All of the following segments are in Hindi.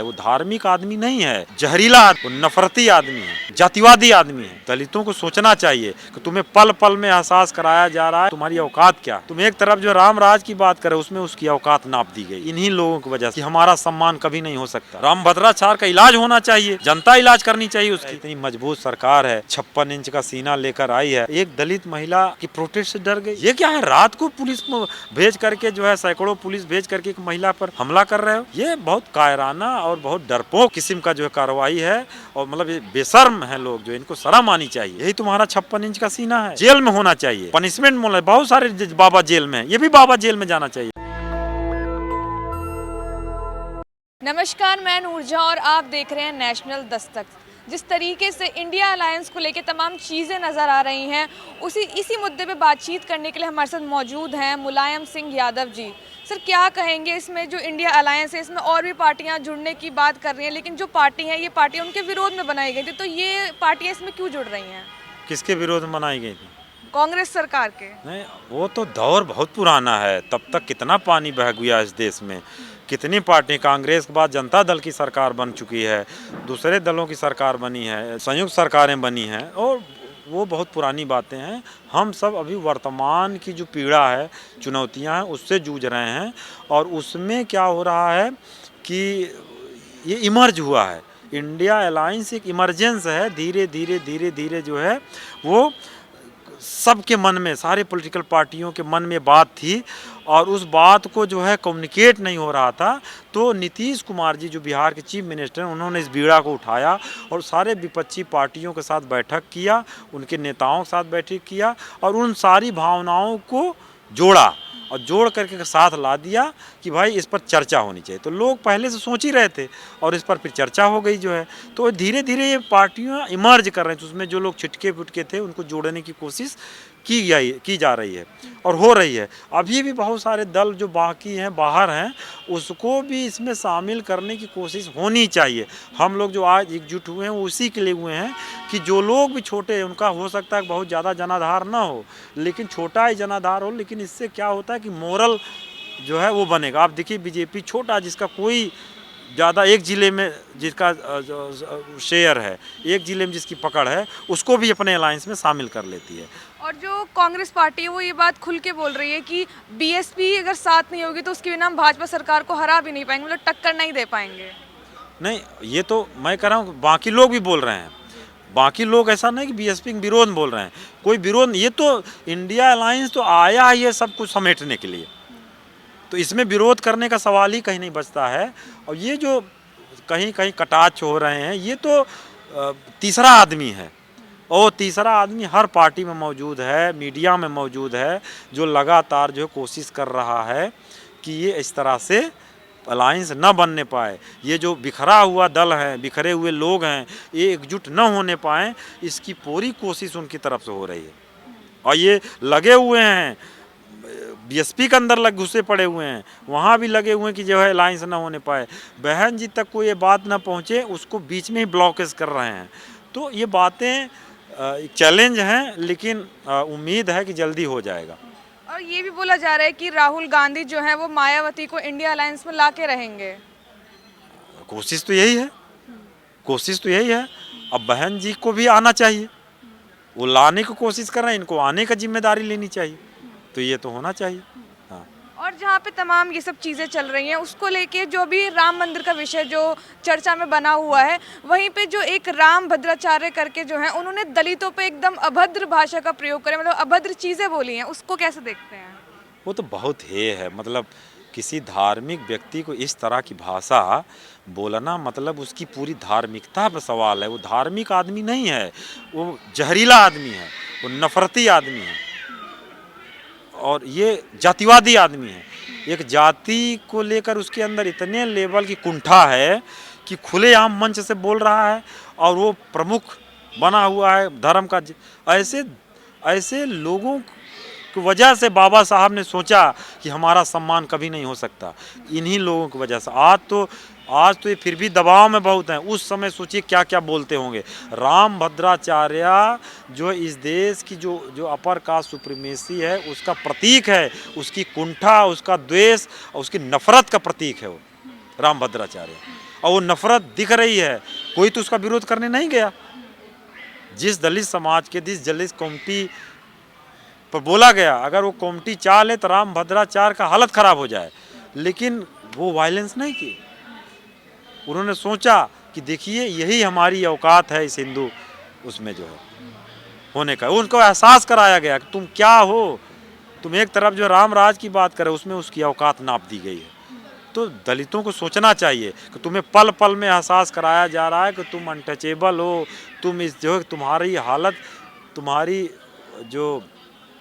वो धार्मिक आदमी नहीं है, जहरीला वो नफरती आदमी है, जातिवादी आदमी है। दलितों को सोचना चाहिए कि तुम्हें पल पल में एहसास कराया जा रहा है तुम्हारी औकात क्या। तुम एक तरफ जो राम राज की बात करे उसमें उसकी औकात नाप दी गई इन्हीं लोगों की वजह से। हमारा सम्मान कभी नहीं हो सकता। राम भद्राचार्य का इलाज होना चाहिए, जनता इलाज करनी चाहिए उसकी। इतनी मजबूत सरकार है, 56 इंच का सीना लेकर आई है, एक दलित महिला की प्रोटेस्ट से डर गई। ये क्या है, रात को पुलिस भेज करके जो है सैकड़ों पुलिस भेज करके एक महिला पर हमला कर रहे हो। ये बहुत कायराना और बहुत डरपोक किस्म का जो है कार्रवाई है। और मतलब ये बेशर्म है लोग, जो इनको शर्म आनी चाहिए। यही तुम्हारा 56 इंच का सीना है, जेल में होना चाहिए, पनिशमेंट मिलना। बहुत सारे बाबा जेल में, ये भी बाबा जेल में जाना चाहिए। नमस्कार, मैं नूरजहां और आप देख रहे हैं नेशनल दस्तक। जिस तरीके से इंडिया अलायंस को लेकर तमाम चीज़ें नज़र आ रही हैं, इसी मुद्दे पे बातचीत करने के लिए हमारे साथ मौजूद हैं मुलायम सिंह यादव जी। सर, क्या कहेंगे इसमें जो इंडिया अलायंस है, इसमें और भी पार्टियां जुड़ने की बात कर रही हैं, लेकिन जो पार्टी हैं ये पार्टियां उनके विरोध में बनाई गई थी, तो ये पार्टियां इसमें क्यों जुड़ रही हैं? किसके विरोध में बनाई गई थी? कांग्रेस सरकार के। नहीं, वो तो दौर बहुत पुराना है। तब तक कितना पानी बह गया इस देश में। कितनी पार्टी, कांग्रेस के बाद जनता दल की सरकार बन चुकी है, दूसरे दलों की सरकार बनी है, संयुक्त सरकारें बनी हैं, और वो बहुत पुरानी बातें हैं। हम सब अभी वर्तमान की जो पीड़ा है, चुनौतियां हैं, उससे जूझ रहे हैं। और उसमें क्या हो रहा है कि ये इमर्ज हुआ है। इंडिया अलायंस एक इमरजेंस है। धीरे धीरे धीरे धीरे जो है वो सबके मन में, सारे पॉलिटिकल पार्टियों के मन में बात थी, और उस बात को जो है कम्युनिकेट नहीं हो रहा था। तो नीतीश कुमार जी जो बिहार के चीफ मिनिस्टर हैं, उन्होंने इस बीड़ा को उठाया और सारे विपक्षी पार्टियों के साथ बैठक किया, उनके नेताओं के साथ बैठक किया, और उन सारी भावनाओं को जोड़ा और जोड़ करके साथ ला दिया कि भाई इस पर चर्चा होनी चाहिए। तो लोग पहले से सोच ही रहे थे और इस पर फिर चर्चा हो गई जो है। तो धीरे धीरे ये पार्टियां इमर्ज कर रही थी। उसमें जो लोग छिटके फुटके थे उनको जोड़ने की कोशिश की जा रही है और हो रही है। अभी भी बहुत सारे दल जो बाकी हैं, बाहर हैं, उसको भी इसमें शामिल करने की कोशिश होनी चाहिए। हम लोग जो आज एकजुट हुए हैं वो उसी के लिए हुए हैं कि जो लोग भी छोटे हैं, उनका हो सकता है बहुत ज़्यादा जनाधार ना हो, लेकिन छोटा ही जनाधार हो, लेकिन इससे क्या होता है कि मोरल जो है वो बनेगा। आप देखिए बीजेपी छोटा, जिसका कोई ज़्यादा, एक ज़िले में जिसका शेयर है, एक ज़िले में जिसकी पकड़ है, उसको भी अपने अलायंस में शामिल कर लेती है। और जो कांग्रेस पार्टी है वो ये बात खुल के बोल रही है कि बीएसपी अगर साथ नहीं होगी तो उसके बिना हम भाजपा सरकार को हरा भी नहीं पाएंगे, मतलब टक्कर नहीं दे पाएंगे। नहीं, ये तो मैं कह रहा हूँ, बाकी लोग भी बोल रहे हैं। बाकी लोग ऐसा नहीं कि बीएसपी के विरोध में बोल रहे हैं, कोई विरोध। ये तो इंडिया अलायंस तो आया है ये सब कुछ समेटने के लिए, तो इसमें विरोध करने का सवाल ही कहीं नहीं बचता है। और ये जो कहीं कहीं कटाक्ष हो रहे हैं, ये तो तीसरा आदमी है, और तीसरा आदमी हर पार्टी में मौजूद है, मीडिया में मौजूद है, जो लगातार जो कोशिश कर रहा है कि ये इस तरह से अलायंस न बनने पाए। ये जो बिखरा हुआ दल है, बिखरे हुए लोग हैं, ये एकजुट न होने पाएँ, इसकी पूरी कोशिश उनकी तरफ से हो रही है। और ये लगे हुए हैं, बीएसपी के अंदर घुसे पड़े हुए हैं, वहाँ भी लगे हुए हैं कि जो है अलायंस ना होने पाए। बहन जी तक को ये बात ना पहुँचे, उसको बीच में ही ब्लॉकेज कर रहे हैं। तो ये बातें चैलेंज हैं, लेकिन उम्मीद है कि जल्दी हो जाएगा। और ये भी बोला जा रहा है कि राहुल गांधी जो है वो मायावती को इंडिया अलायंस में ला के रहेंगे। कोशिश तो यही है, कोशिश तो यही है। अब बहन जी को भी आना चाहिए, वो लाने की कोशिश कर रहे हैं, इनको आने का जिम्मेदारी लेनी चाहिए, तो ये तो होना चाहिए। हाँ। और जहाँ पे तमाम ये सब चीज़ें चल रही हैं, उसको लेके जो भी राम मंदिर का विषय जो चर्चा में बना हुआ है, वहीं पे जो एक राम भद्राचार्य करके जो है, उन्होंने दलितों पे एकदम अभद्र भाषा का प्रयोग करे, मतलब अभद्र चीज़ें बोली हैं, उसको कैसे देखते हैं? वो तो बहुत है, मतलब किसी धार्मिक व्यक्ति को इस तरह की भाषा बोलना, मतलब उसकी पूरी धार्मिकता पर सवाल है। वो धार्मिक आदमी नहीं है, वो जहरीला आदमी है, वो नफरती आदमी है, और ये जातिवादी आदमी है। एक जाति को लेकर उसके अंदर इतने लेवल की कुंठा है कि खुलेआम मंच से बोल रहा है, और वो प्रमुख बना हुआ है धर्म का। ऐसे लोगों की वजह से बाबा साहब ने सोचा कि हमारा सम्मान कभी नहीं हो सकता, इन्हीं लोगों की वजह से। आज तो ये फिर भी दबाव में बहुत हैं। उस समय सोचिए क्या क्या बोलते होंगे। राम भद्राचार्य जो इस देश की जो अपर कास्ट सुप्रीमेसी है उसका प्रतीक है, उसकी कुंठा, उसका द्वेष और उसकी नफरत का प्रतीक है वो राम भद्राचार्य। और वो नफरत दिख रही है, कोई तो उसका विरोध करने नहीं गया। जिस दलित समाज के, जिस दलित कम्युनिटी पर बोला गया, अगर वो कम्युनिटी चाह ले तो राम भद्राचार्य का हालत खराब हो जाए, लेकिन वो वायलेंस नहीं की। उन्होंने सोचा कि देखिए यही हमारी औकात है इस हिंदू उसमें जो है होने का। उनको एहसास कराया गया कि तुम क्या हो। तुम एक तरफ जो राम राज की बात करे उसमें उसकी औकात नाप दी गई है। तो दलितों को सोचना चाहिए कि तुम्हें पल पल में एहसास कराया जा रहा है कि तुम अनटचेबल हो, तुम इस जो तुम्हारी हालत, तुम्हारी जो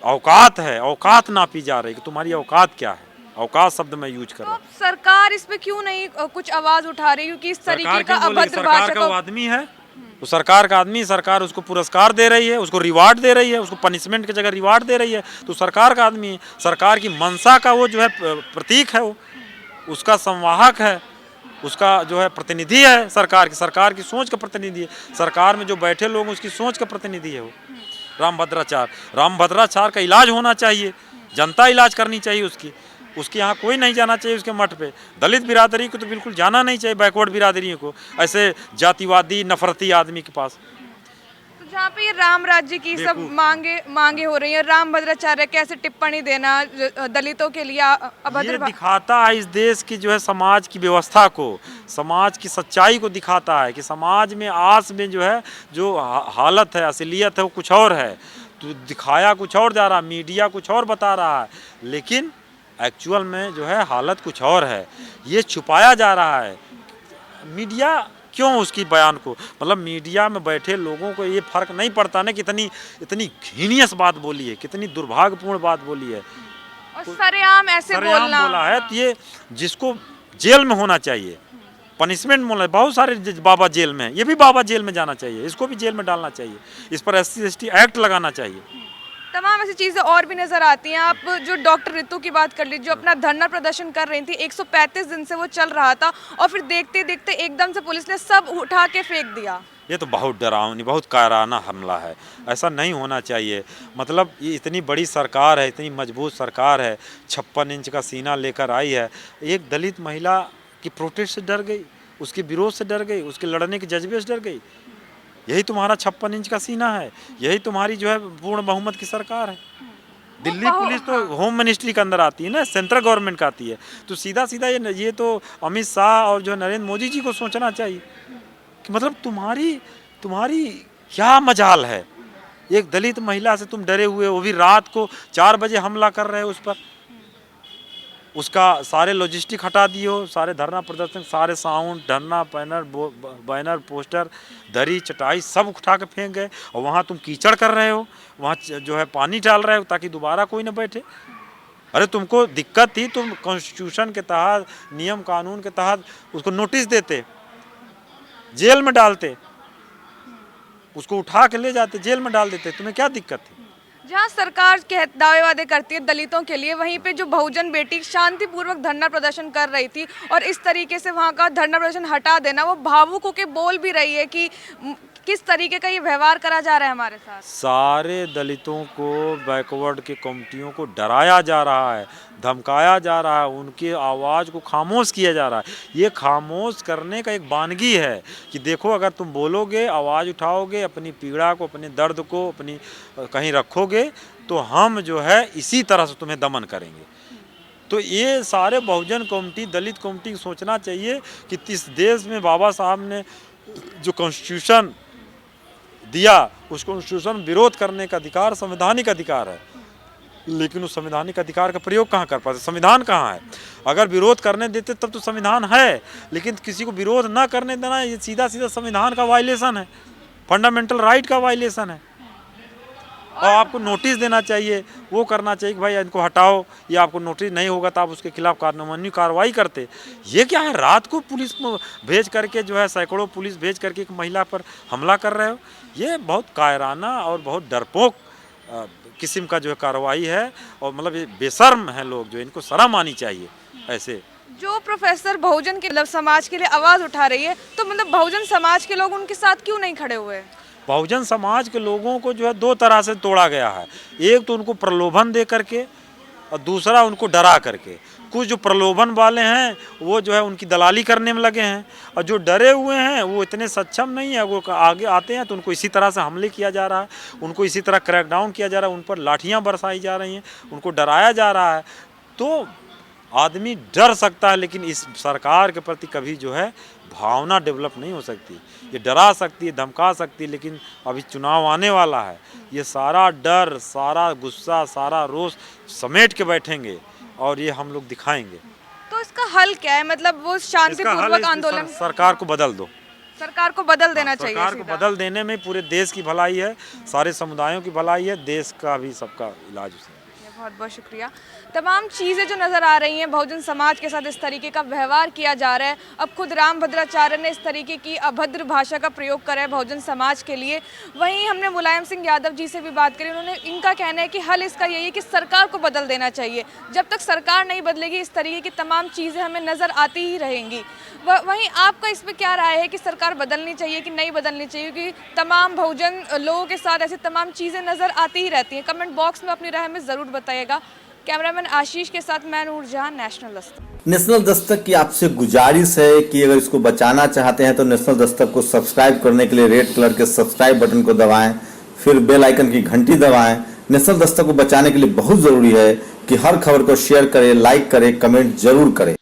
औकात है, औकात नापी जा रही है कि तुम्हारी औकात क्या है। औकात शब्द मैं यूज कर रहा हूँ। सरकार इस पे क्यों नहीं कुछ आवाज उठा रही, क्योंकि इस तरीके का अभद्र सरकार भाषा का वो आदमी है, वो सरकार का आदमी, सरकार उसको पुरस्कार दे रही है, उसको रिवार्ड दे रही है, उसको पनिशमेंट की जगह रिवार्ड दे रही है, तो सरकार का आदमी है। सरकार की मंशा का वो जो है प्रतीक है, वो उसका संवाहक है, उसका जो है प्रतिनिधि है, सरकार की सोच का प्रतिनिधि है। सरकार में जो बैठे लोग उसकी सोच का प्रतिनिधि है वो राम भद्राचार्य का इलाज होना चाहिए, जनता इलाज करनी चाहिए उसके यहाँ कोई नहीं जाना चाहिए उसके मठ पे। दलित बिरादरी को तो बिल्कुल जाना नहीं चाहिए, बैकवर्ड बिरादरियों को, ऐसे जातिवादी नफरती आदमी के पास। तो जहाँ पे ये राम राज्य की सब मांगे हो रही है, राम भद्राचार्य कैसे टिप्पणी देना दलितों के लिए ये दिखाता है इस देश की जो है समाज की व्यवस्था को, समाज की सच्चाई को दिखाता है कि समाज में आज में जो है जो हालत है, असलियत है, वो कुछ और है। तो दिखाया कुछ और जा रहा है, मीडिया कुछ और बता रहा है, लेकिन एक्चुअल में जो है हालत कुछ और है। ये छुपाया जा रहा है मीडिया क्यों उसकी बयान को, मतलब मीडिया में बैठे लोगों को ये फर्क नहीं पड़ता ना कि इतनी घिनियस बात बोली है, कितनी दुर्भाग्यपूर्ण बात बोली है, और सरेआम ऐसे बोला है। तो ये जिसको जेल में होना चाहिए, पनिशमेंट बोला है। बहुत सारे बाबा जेल में, ये भी बाबा जेल में जाना चाहिए, इसको भी जेल में डालना चाहिए, इस पर SC/ST एक्ट लगाना चाहिए। तमाम ऐसी चीज़ें और भी नज़र आती हैं। आप जो डॉक्टर रितु की बात कर लीजिए, जो अपना धरना प्रदर्शन कर रही थी, 135 दिन से वो चल रहा था, और फिर देखते देखते एकदम से पुलिस ने सब उठा के फेंक दिया। ये तो बहुत डरावनी, बहुत कायराना हमला है, ऐसा नहीं होना चाहिए। मतलब ये इतनी बड़ी सरकार है, इतनी मजबूत सरकार है, 56 इंच का सीना लेकर आई है, एक दलित महिला की प्रोटेस्ट से डर गई, उसके विरोध से डर गई, उसके लड़ने के जज्बे से डर गई। यही तुम्हारा 56 इंच का सीना है, यही तुम्हारी जो है पूर्ण बहुमत की सरकार है। दिल्ली पुलिस तो होम मिनिस्ट्री के अंदर आती है ना, सेंट्रल गवर्नमेंट का आती है। तो सीधा सीधा ये तो अमित शाह और जो नरेंद्र मोदी जी को सोचना चाहिए कि मतलब तुम्हारी क्या मजाल है। एक दलित महिला से तुम डरे हुए, वो भी रात को 4 बजे हमला कर रहे हो उस पर, उसका सारे लॉजिस्टिक हटा दिए हो, सारे धरना प्रदर्शन, सारे साउंड, धरना बैनर पोस्टर, दरी चटाई सब उठा के फेंक गए, और वहाँ तुम कीचड़ कर रहे हो, वहाँ जो है पानी डाल रहे हो ताकि दोबारा कोई ना बैठे। अरे तुमको दिक्कत थी, तुम कॉन्स्टिट्यूशन के तहत, नियम कानून के तहत उसको नोटिस देते, जेल में डालते, उसको उठा के ले जाते, जेल में डाल देते, तुम्हें क्या दिक्कत थी। जहाँ सरकार के दावे वादे करती है दलितों के लिए, वहीं पे जो बहुजन बेटी शांतिपूर्वक धरना प्रदर्शन कर रही थी, और इस तरीके से वहाँ का धरना प्रदर्शन हटा देना, वो भावुक होकर बोल भी रही है कि किस तरीके का ये व्यवहार करा जा रहा है हमारे साथ। सारे दलितों को, बैकवर्ड के कम्युनिटियों को डराया जा रहा है, धमकाया जा रहा है, उनकी आवाज़ को खामोश किया जा रहा है। ये खामोश करने का एक वानगी है कि देखो, अगर तुम बोलोगे, आवाज़ उठाओगे, अपनी पीड़ा को, अपने दर्द को अपनी कहीं रखोगे, तो हम जो है इसी तरह से तुम्हें दमन करेंगे। तो ये सारे बहुजन कम्युनिटी, दलित कम्युनिटी को सोचना चाहिए कि इस देश में बाबा साहब ने जो कॉन्स्टिट्यूशन दिया, उस कॉन्स्टिट्यूशन विरोध करने का अधिकार संवैधानिक अधिकार है, लेकिन उस संवैधानिक अधिकार का प्रयोग कहाँ कर पाते, संविधान कहाँ है। अगर विरोध करने देते तब तो संविधान है, लेकिन किसी को विरोध ना करने देना, ये सीधा सीधा संविधान का वायलेशन है, फंडामेंटल राइट का वायलेशन है। और आपको नोटिस देना चाहिए, वो करना चाहिए कि भाई इनको हटाओ, या आपको नोटिस नहीं होगा तो आप उसके खिलाफ कानूनी कार्रवाई करते। ये क्या है, रात को पुलिस भेज करके जो है, सैकड़ों पुलिस भेज करके एक महिला पर हमला कर रहे हो। ये बहुत कायराना और बहुत डरपोक किस्म का जो है कार्रवाई है, और मतलब ये बेशर्म है लोग, जो इनको शर्म आनी चाहिए। ऐसे जो प्रोफेसर बहुजन के समाज के लिए आवाज़ उठा रही है, तो मतलब बहुजन समाज के लोग उनके साथ क्यों नहीं खड़े हुए? बहुजन समाज के लोगों को जो है 2 तरह से तोड़ा गया है। एक तो उनको प्रलोभन दे करके, और दूसरा उनको डरा करके। कुछ जो प्रलोभन वाले हैं वो जो है उनकी दलाली करने में लगे हैं, और जो डरे हुए हैं वो इतने सक्षम नहीं है, वो आगे आते हैं तो उनको इसी तरह से हमले किया जा रहा है, उनको इसी तरह क्रैकडाउन किया जा रहा है, उन पर लाठियाँ बरसाई जा रही हैं, उनको डराया जा रहा है। तो आदमी डर सकता है, लेकिन इस सरकार के प्रति कभी जो है भावना डेवलप नहीं हो सकती। ये डरा सकती है, धमका सकती है, लेकिन अभी चुनाव आने वाला है, ये सारा डर, सारा गुस्सा, सारा रोष समेट के बैठेंगे और ये हम लोग दिखाएंगे। तो इसका हल क्या है? मतलब वो शांतिपूर्वक आंदोलन, सरकार को बदल दो, सरकार को बदल देना चाहिए। सरकार को बदल देने में पूरे देश की भलाई है, सारे समुदायों की भलाई है, देश का भी सबका इलाज उसमें। बहुत बहुत शुक्रिया। तमाम चीज़ें जो नज़र आ रही हैं, बहुजन समाज के साथ इस तरीके का व्यवहार किया जा रहा है। अब खुद रामभद्राचार्य ने इस तरीके की अभद्र भाषा का प्रयोग करा है बहुजन समाज के लिए। वहीं हमने मुलायम सिंह यादव जी से भी बात करी, उन्होंने इनका कहना है कि हल इसका यही है कि सरकार को बदल देना चाहिए। जब तक सरकार नहीं बदलेगी इस तरीके की तमाम चीज़ें हमें नज़र आती ही रहेंगी। वहीं आपका इस पर क्या राय है कि सरकार बदलनी चाहिए कि नहीं बदलनी चाहिए? क्योंकि तमाम बहुजन लोगों के साथ ऐसी तमाम चीज़ें नज़र आती ही रहती हैं। कमेंट बॉक्स में अपनी राय हमें ज़रूर बताइएगा। कैमरामैन आशीष के साथ मैं नूर जहां, नेशनल दस्तक। नेशनल दस्तक की आपसे गुजारिश है कि अगर इसको बचाना चाहते हैं तो नेशनल दस्तक को सब्सक्राइब करने के लिए रेड कलर के सब्सक्राइब बटन को दबाएं, फिर बेल आइकन की घंटी दबाएं। नेशनल दस्तक को बचाने के लिए बहुत जरूरी है कि हर खबर को शेयर करें, लाइक करें, कमेंट जरूर करें।